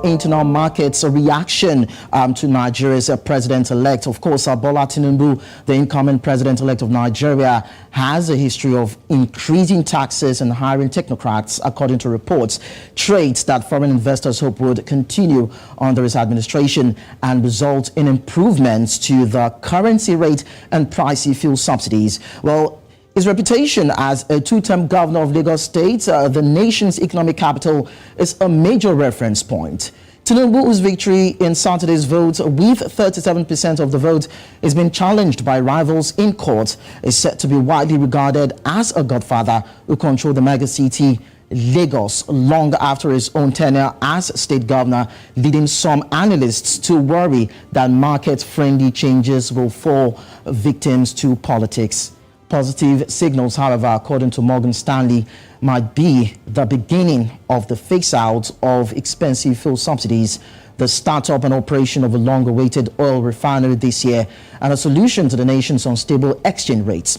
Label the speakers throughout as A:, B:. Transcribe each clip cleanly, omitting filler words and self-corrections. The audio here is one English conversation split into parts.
A: internal markets reaction to Nigeria's president-elect. Of course, Bola Tinubu, the incoming president-elect of Nigeria, has a history of increasing taxes and hiring technocrats, according to reports, traits that foreign investors hope would continue under his administration and result in improvements to the currency rate and pricey fuel subsidies. Well, his reputation as a two-term governor of Lagos State, the nation's economic capital, is a major reference point. Tinubu's victory in Saturday's vote with 37% of the vote is being challenged by rivals in court, is said to be widely regarded as a godfather who controlled the mega city Lagos long after his own tenure as state governor, leading some analysts to worry that market-friendly changes will fall victims to politics. Positive signals, however, according to Morgan Stanley, might be the beginning of the phase-out of expensive fuel subsidies, the start-up and operation of a long-awaited oil refinery this year, and a solution to the nation's unstable exchange rates.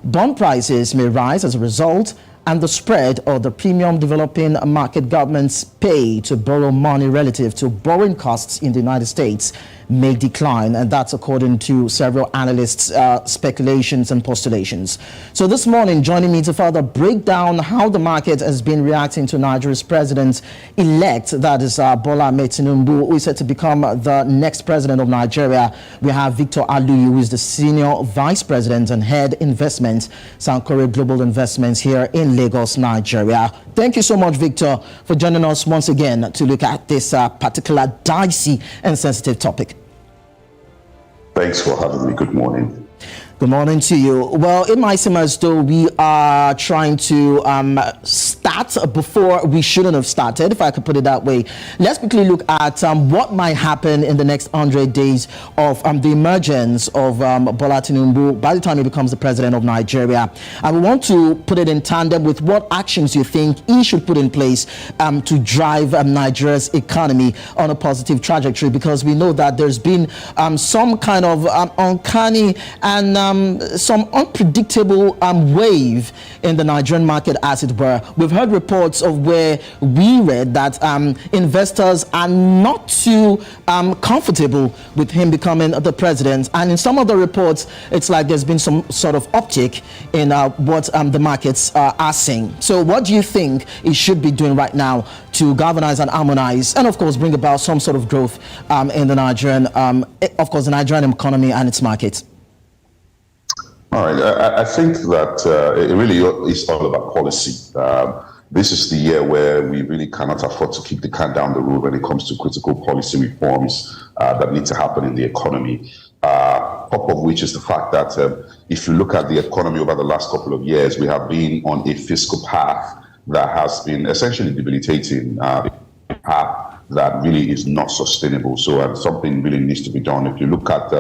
A: Bond prices may rise as a result, and the spread or the premium developing market governments pay to borrow money relative to borrowing costs in the United States may decline, and that's according to several analysts' speculations and postulations. So this morning, joining me to further break down how the market has been reacting to Nigeria's president-elect, that is Bola Ahmed Tinubu, who is set to become the next president of Nigeria. We have Victor Aluyi, who is the senior vice president and head investment, Sankore Global Investments here in Lagos, Nigeria. Thank you so much, Victor, for joining us once again to look at this particular dicey and sensitive topic.
B: Thanks for having me. Good morning.
A: Good morning to you. Well, it might seem as though we are trying to start before we shouldn't have started, if I could put it that way. Let's quickly look at what might happen in the next 100 days of the emergence of Bola Tinubu by the time he becomes the president of Nigeria. And we want to put it in tandem with what actions you think he should put in place to drive Nigeria's economy on a positive trajectory, because we know that there's been some kind of uncanny and some unpredictable wave in the Nigerian market, as it were. We've heard reports of where we read that investors are not too comfortable with him becoming the president. And in some of the reports, it's like there's been some sort of uptick in what the markets are saying. So what do you think he should be doing right now to galvanize and harmonize and, of course, bring about some sort of growth in the Nigerian, of course, the Nigerian economy and its markets?
B: All right. I think that it really is all about policy. This is the year where we really cannot afford to kick the can down the road when it comes to critical policy reforms that need to happen in the economy. Top of which is the fact that if you look at the economy over the last couple of years, we have been on a fiscal path that has been essentially debilitating, a path that really is not sustainable. So something really needs to be done. If you look at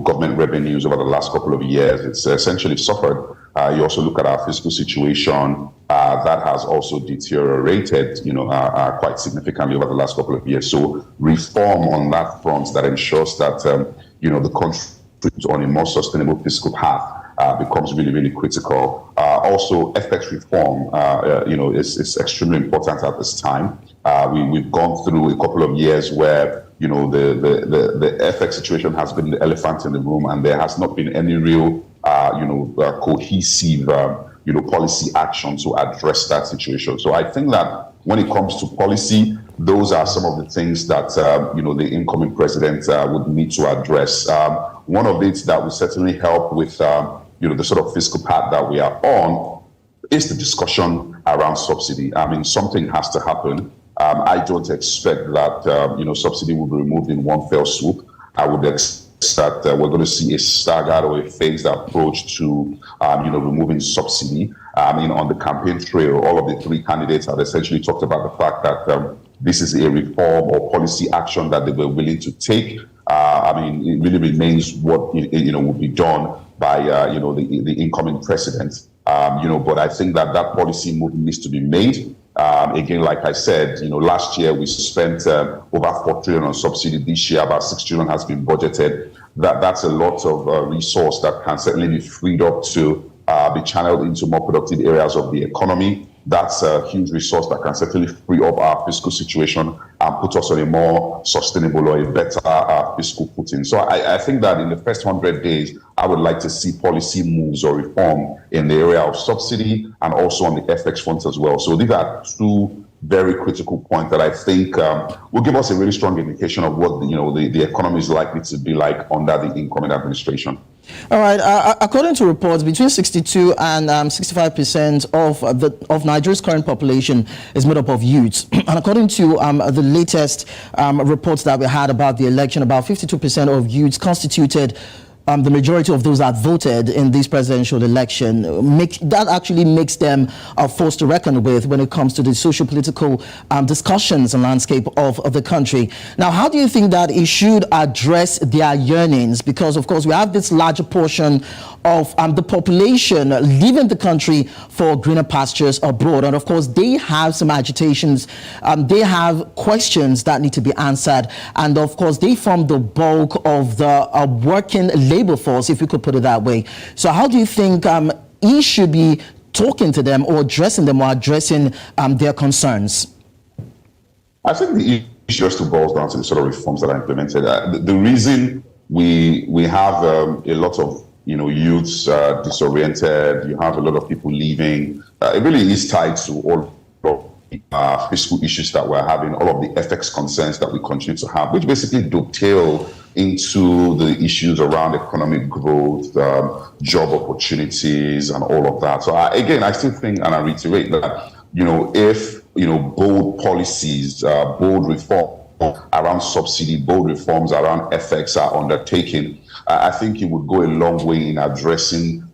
B: government revenues over the last couple of years, it's essentially suffered. You also look at our fiscal situation, that has also deteriorated, quite significantly over the last couple of years. So reform on that front that ensures that, the country is on a more sustainable fiscal path becomes really, really critical. Also, FX reform, is extremely important at this time. We've gone through a couple of years where the FX situation has been the elephant in the room, and there has not been any real, cohesive, policy action to address that situation. So I think that when it comes to policy, those are some of the things that, the incoming president would need to address. One of it that will certainly help with, the sort of fiscal path that we are on is the discussion around subsidy. I mean, something has to happen. I don't expect that, subsidy will be removed in one fell swoop. I would expect that we're going to see a staggered or a phased approach to, removing subsidy. On the campaign trail, all of the three candidates have essentially talked about the fact that this is a reform or policy action that they were willing to take. It really remains what, will be done by, the incoming president. But I think that policy move needs to be made. Again, like I said, last year we spent over 4 trillion on subsidy. This year, about 6 trillion has been budgeted. That's a lot of resource that can certainly be freed up to be channeled into more productive areas of the economy. that's a huge resource that can certainly free up our fiscal situation and put us on a more sustainable or a better fiscal footing. So I think that in the first 100 days, I would like to see policy moves or reform in the area of subsidy and also on the FX front as well. So these are two very critical points that I think will give us a really strong indication of what the economy is likely to be like under the incoming administration.
A: All right. According to reports, between 62 and 65% of Nigeria's current population is made up of youths. And according to the latest reports that we had about the election, about 52% of youths constituted the majority of those that voted in this presidential election. That actually makes them a force to reckon with when it comes to the socio-political discussions and landscape of the country. Now, how do you think that it should address their yearnings? Because, of course, we have this larger portion of the population leaving the country for greener pastures abroad. And, of course, they have some agitations. They have questions that need to be answered. And, of course, they form the bulk of the working labor force, if we could put it that way. So how do you think he should be talking to them or addressing their concerns?
B: I think the issue just boils down to the sort of reforms that are implemented. The reason we have a lot of youths disoriented, you have a lot of people leaving, it really is tied to all of fiscal issues that we're having, all of the FX concerns that we continue to have, which basically dovetail into the issues around economic growth, job opportunities, and all of that. So again, I still think, and I reiterate that, if bold policies, bold reform around subsidy, bold reforms around FX are undertaken, I think it would go a long way in addressing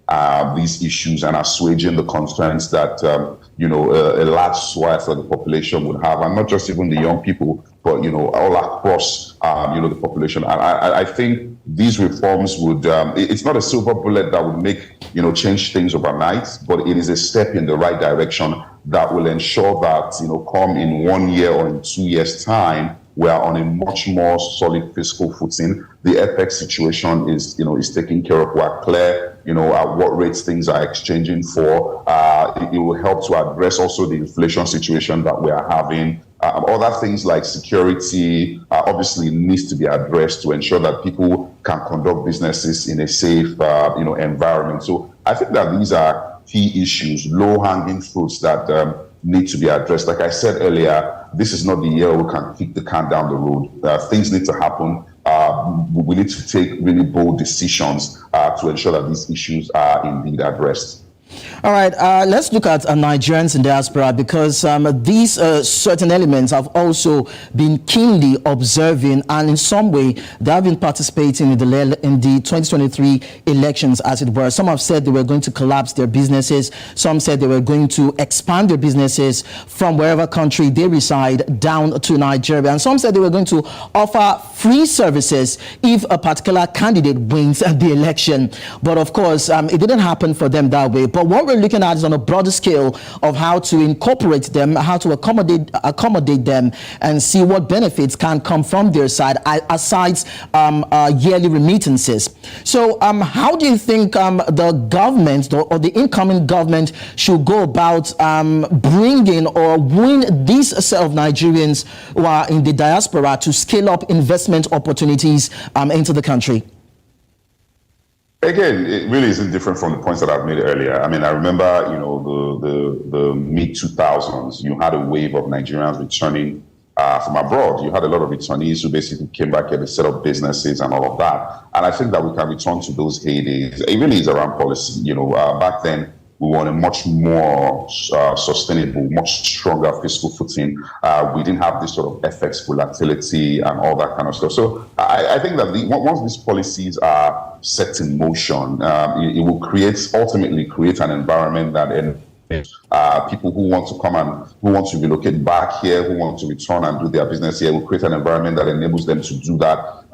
B: these issues and assuaging the concerns that a large swath of the population would have, and not just even the young people, but all across the population. And I think these reforms would it's not a silver bullet that would make change things overnight, but it is a step in the right direction that will ensure that come in 1 year or in 2 years' time, we are on a much more solid fiscal footing. The FX situation is taken care of. We're clear, at what rates things are exchanging for. It will help to address also the inflation situation that we are having. Other things like security obviously needs to be addressed to ensure that people can conduct businesses in a safe, environment. So I think that these are key issues, low-hanging fruits that need to be addressed. Like I said earlier, this is not the year we can kick the can down the road. Things need to happen. We need to take really bold decisions to ensure that these issues are indeed addressed.
A: All right, let's look at Nigerians in diaspora, because these certain elements have also been keenly observing, and in some way they have been participating in the 2023 elections, as it were. Some have said they were going to collapse their businesses. Some said they were going to expand their businesses from wherever country they reside down to Nigeria. And some said they were going to offer free services if a particular candidate wins the election. But of course, it didn't happen for them that way. But what we're looking at is on a broader scale of how to incorporate them, how to accommodate them, and see what benefits can come from their side, aside yearly remittances. So how do you think the government or the incoming government should go about bringing or wooing this set of Nigerians who are in the diaspora to scale up investment opportunities into the country?
B: Again, it really isn't different from the points that I've made earlier. I mean, I remember, the mid-2000s, you had a wave of Nigerians returning from abroad. You had a lot of returnees who basically came back here to set up businesses and all of that. And I think that we can return to those heydays. It really is around policy. Back then, we were on a much more sustainable, much stronger fiscal footing. We didn't have this sort of FX volatility and all that kind of stuff. So I think that once these policies are set in motion, it will ultimately create an environment that people who want to come and who want to relocate back here, who want to return and do their business here, will create an environment that enables them to do that,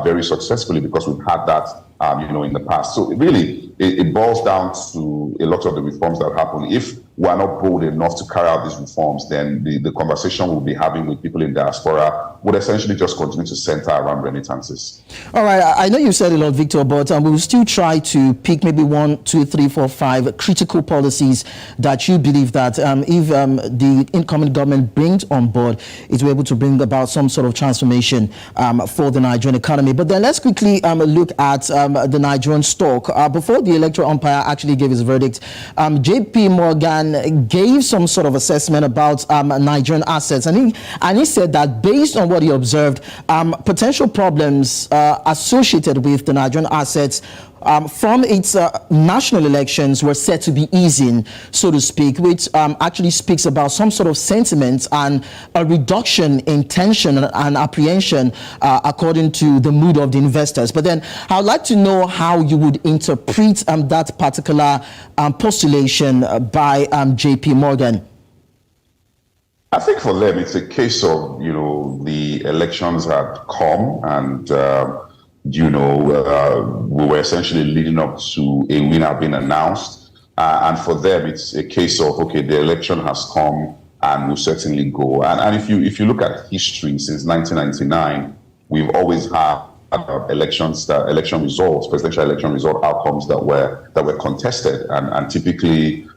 B: very successfully, because we've had that, in the past. So really, it boils down to a lot of the reforms that happen. If we are not bold enough to carry out these reforms, then the conversation we'll be having with people in diaspora would essentially just continue to center around remittances.
A: All right, I know you said a lot, Victor, but we will still try to pick maybe 1, 2, 3, 4, 5 critical policies that you believe that if the incoming government brings on board, it will be able to bring about some sort of transformation for the Nigerian economy. But then let's quickly look at the Nigerian stock. Before the electoral umpire actually gave his verdict, JP Morgan gave some sort of assessment about Nigerian assets, and he said that based on what he observed, potential problems associated with the Nigerian assets from its national elections were said to be easing, so to speak, which actually speaks about some sort of sentiment and a reduction in tension and apprehension according to the mood of the investors. But then I would like to know how you would interpret that particular postulation by JP Morgan.
B: I think for them, it's a case of, the elections had come and, we were essentially leading up to a winner being announced. And for them, it's a case of, okay, the election has come and will certainly go. And if you look at history since 1999, we've always had election results, presidential election result outcomes that were contested, and typically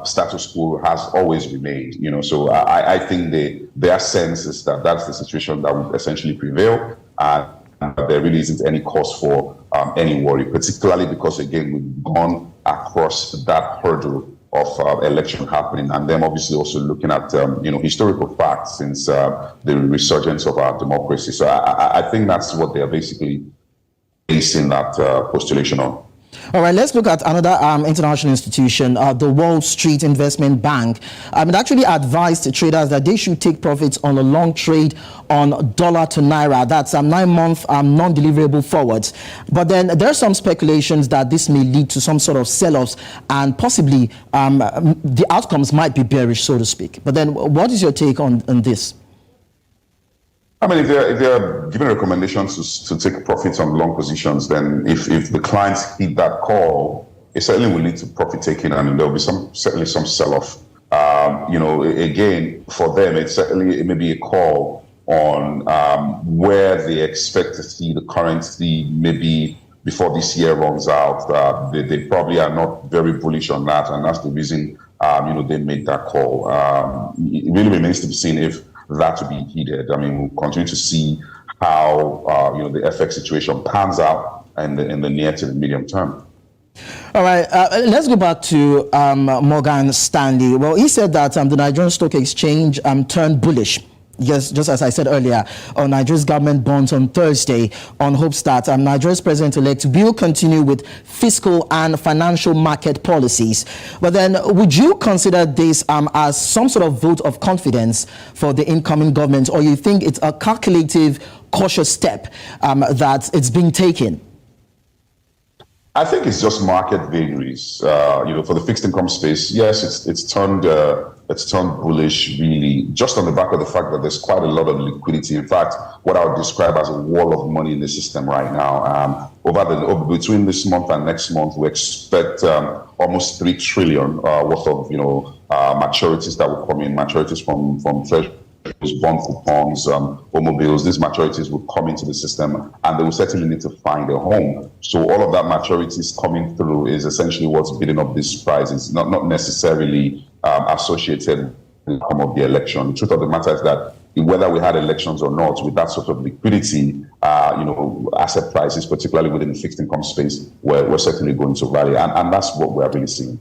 B: status quo has always remained. So I think their sense is that that's the situation that would essentially prevail, and there really isn't any cause for any worry, particularly because, again, we've gone across that hurdle of election happening, and then obviously also looking at historical facts since the resurgence of our democracy. So I think that's what they are basically basing that postulation on.
A: All right, let's look at another international institution, the Wall Street Investment Bank. It actually advised traders that they should take profits on a long trade on dollar to naira. That's 9-month non-deliverable forwards. But then there are some speculations that this may lead to some sort of sell-offs, and possibly the outcomes might be bearish, so to speak. But then what is your take on this?
B: I mean, if they're giving recommendations to take profits on long positions, then if the clients heed that call, it certainly will lead to profit taking, and there'll be certainly some sell-off. Again, for them, it may be a call on where they expect to see the currency maybe before this year runs out. They probably are not very bullish on that, and that's the reason they made that call. It really remains to be seen if that to be heeded. I mean, we'll continue to see how the FX situation pans out in the near to the medium term.
A: All right, let's go back to Morgan Stanley. Well, he said that the Nigerian Stock Exchange turned bullish. Yes, just as I said earlier, on Nigeria's government bonds on Thursday, on hopes that Nigeria's president-elect will continue with fiscal and financial market policies. But then, would you consider this as some sort of vote of confidence for the incoming government, or you think it's a calculative, cautious step that it's being taken?
B: I think it's just market vagaries. For the fixed income space, yes, it's turned bullish, really, just on the back of the fact that there's quite a lot of liquidity. In fact, what I would describe as a wall of money in the system right now. Between this month and next month, we expect almost 3 trillion worth of maturities that will come in, maturities from treasury, bond coupons, automobiles. These maturities will come into the system, and they will certainly need to find a home. So all of that maturities coming through is essentially what's bidding up these prices, not necessarily associated with the outcome of the election. The truth of the matter is that whether we had elections or not, with that sort of liquidity, asset prices, particularly within the fixed income space, we're certainly going to rally, and that's what we're really seeing.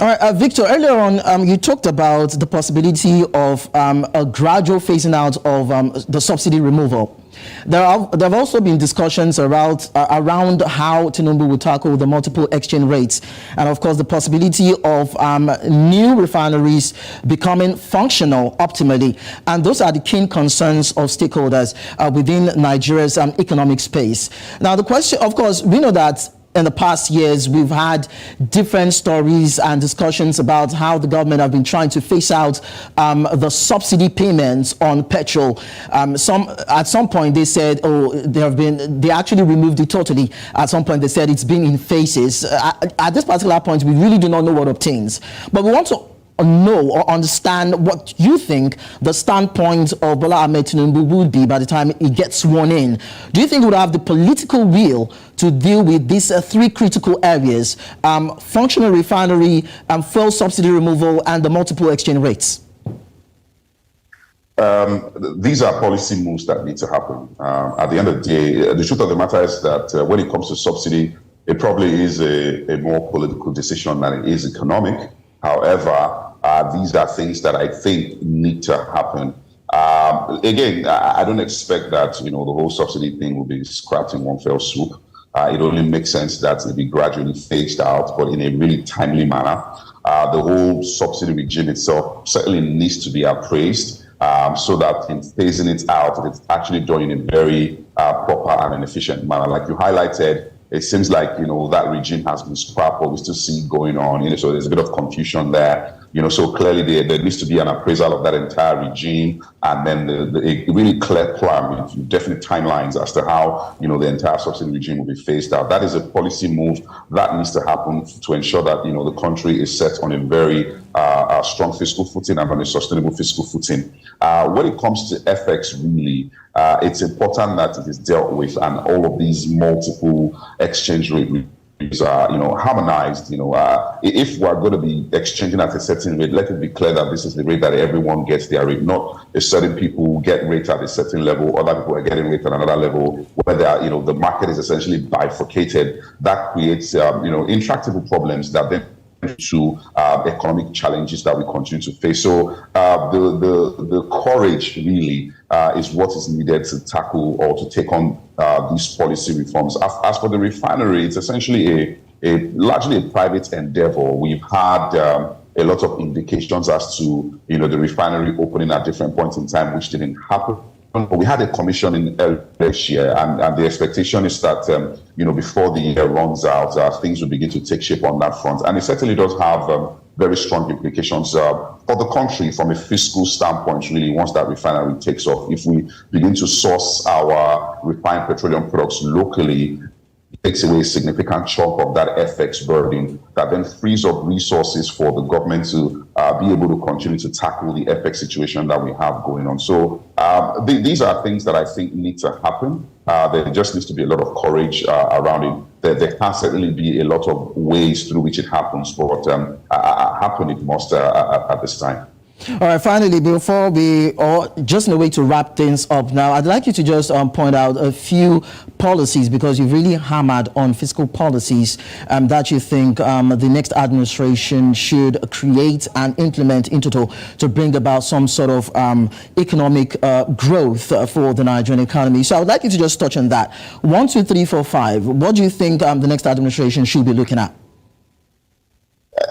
A: All right, Victor, earlier on, you talked about the possibility of a gradual phasing out of the subsidy removal. There have also been discussions around how Tinubu will tackle the multiple exchange rates, and of course the possibility of new refineries becoming functional optimally. And those are the keen concerns of stakeholders within Nigeria's economic space. Now, the question, of course, we know that in the past years, we've had different stories and discussions about how the government have been trying to phase out the subsidy payments on petrol. At some point they said, oh, they actually removed it totally. At some point they said it's been in phases. At this particular point, we really do not know what obtains. But we want to know or understand what you think the standpoint of Bola Ahmed Tinubu would be by the time he gets sworn in. Do you think he would have the political will to deal with these three critical areas, functional refinery, fuel subsidy removal, and the multiple exchange rates?
B: These are policy moves that need to happen. At the end of the day, the truth of the matter is that when it comes to subsidy, it probably is a more political decision than it is economic. However, these are things that I think need to happen. Again, I don't expect that, the whole subsidy thing will be scrapped in one fell swoop. It only makes sense that it be gradually phased out, but in a really timely manner. The whole subsidy regime itself certainly needs to be appraised so that in phasing it out, it's actually done in a very proper and an efficient manner. Like you highlighted, it seems like, that regime has been scrapped, but we still see it going on, so there's a bit of confusion there. So clearly there needs to be an appraisal of that entire regime, and then a really clear plan with definite timelines as to how, the entire subsidy regime will be phased out. That is a policy move that needs to happen to ensure that, the country is set on a very strong fiscal footing and on a sustainable fiscal footing. When it comes to FX, really, it's important that it is dealt with, and all of these multiple exchange rate are, harmonized. If we're going to be exchanging at a certain rate, let it be clear that this is the rate that everyone gets their rate, not a certain people get rate at a certain level, other people are getting rate at another level, where the market is essentially bifurcated. That creates, intractable problems that then to economic challenges that we continue to face. So the courage really is what is needed to tackle or to take on these policy reforms. As for the refinery, it's essentially largely a private endeavor. We've had a lot of indications as to the refinery opening at different points in time, which didn't happen. We had a commission in this year, and the expectation is that before the year runs out, things will begin to take shape on that front. And it certainly does have very strong implications for the country from a fiscal standpoint, really, once that refinery takes off. If we begin to source our refined petroleum products locally, it takes away a significant chunk of that FX burden that then frees up resources for the government to be able to continue to tackle the FX situation that we have going on. So these are things that I think need to happen. There just needs to be a lot of courage around it. There can certainly be a lot of ways through which it happens, but happen it must at this time.
A: All right, finally, before just in a way to wrap things up now, I'd like you to just point out a few policies, because you've really hammered on fiscal policies that you think the next administration should create and implement in total to bring about some sort of economic growth for the Nigerian economy. So I would like you to just touch on that. 1, 2, 3, 4, 5. What do you think the next administration should be looking at?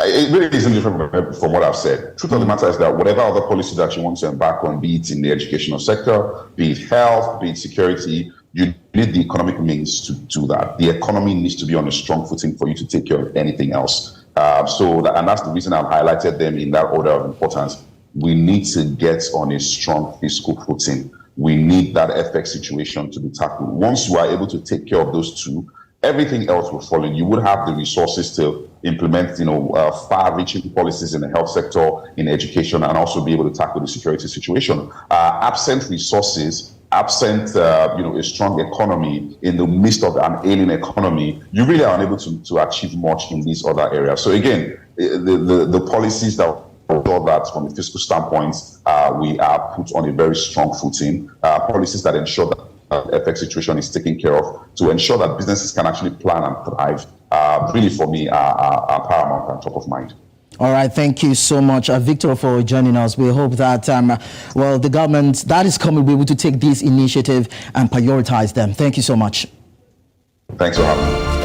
B: It really isn't different from what I've said. Truth of the matter is that whatever other policy that you want to embark on, be it in the educational sector, be it health, be it security, you need the economic means to do that. The economy needs to be on a strong footing for you to take care of anything else. And that's the reason I've highlighted them in that order of importance. We need to get on a strong fiscal footing. We need that FX situation to be tackled. Once you are able to take care of those two, everything else will fall in. You would have the resources to implement, far-reaching policies in the health sector, in education, and also be able to tackle the security situation. Absent resources, absent, a strong economy in the midst of an ailing economy, you really are unable to achieve much in these other areas. So again, the policies that from a fiscal standpoint, we are put on a very strong footing. Policies that ensure that FX situation is taken care of, to ensure that businesses can actually plan and thrive, really for me are paramount and top of mind.
A: All right, thank you so much, Victor, for joining us. We hope that, the government that is coming will be able to take this initiative and prioritize them. Thank you so much.
B: Thanks for having me.